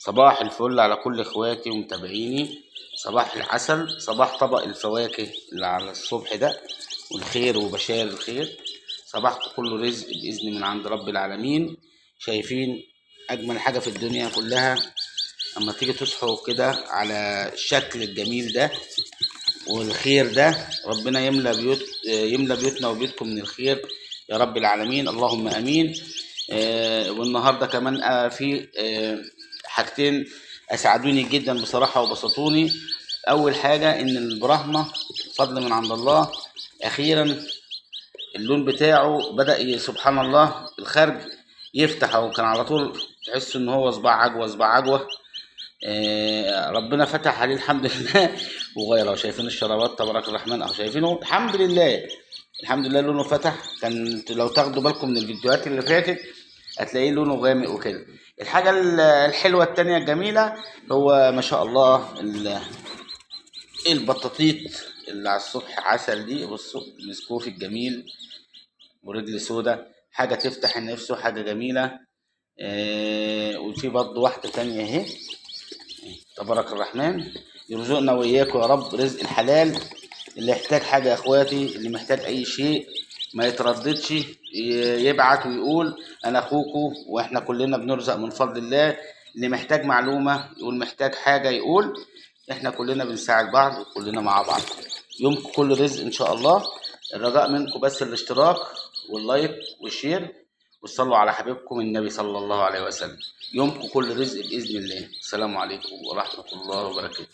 صباح الفل على كل اخواتي ومتابعيني. صباح العسل، صباح طبق الفواكه اللي على الصبح ده والخير وبشار الخير. صباحكم كله رزق بإذن من عند رب العالمين. شايفين أجمل حاجة في الدنيا كلها أما تيجي تصحوا كده على الشكل الجميل ده والخير ده. ربنا يملى بيوتنا وبيوتكم من الخير يا رب العالمين، اللهم امين. والنهارده كمان في حاجتين اسعدوني جدا بصراحه وبسطوني. اول حاجه ان البراهمه فضل من عند الله، اخيرا اللون بتاعه بدا سبحان الله الخرج يفتح، او كان على طول تحس ان هو صباع عجوه صباع عجوه. ربنا فتح عليه الحمد لله وغيره. شايفين الشرابات تبارك الرحمن، او شايفينه الحمد لله الحمد لله لونه فتح. كان لو تاخدوا بالكم من الفيديوهات اللي فاتت هتلاقيه لونه غامق وكده. الحاجه الحلوه التانية الجميله هو ما شاء الله البطاطيط اللي على الصبح عسل دي. بصوا السكوفي الجميل ورجل سودا، حاجه تفتح النفس وحاجه جميله. وفي برضه واحده تانية اهي تبارك الرحمن. يرزقنا وإياكم يا رب رزق الحلال. اللي يحتاج حاجة يا اخواتي، اللي محتاج اي شيء ما يترددش يبعت ويقول انا اخوكم، واحنا كلنا بنرزق من فضل الله. اللي محتاج معلومة يقول، محتاج حاجة يقول، احنا كلنا بنساعد بعض وكلنا مع بعض. يومكم كل رزق ان شاء الله. الرجاء منكم بس الاشتراك واللايك والشير، وصلوا على حبيبكم النبي صلى الله عليه وسلم. يومكم كل رزق بإذن الله. السلام عليكم ورحمة الله وبركاته.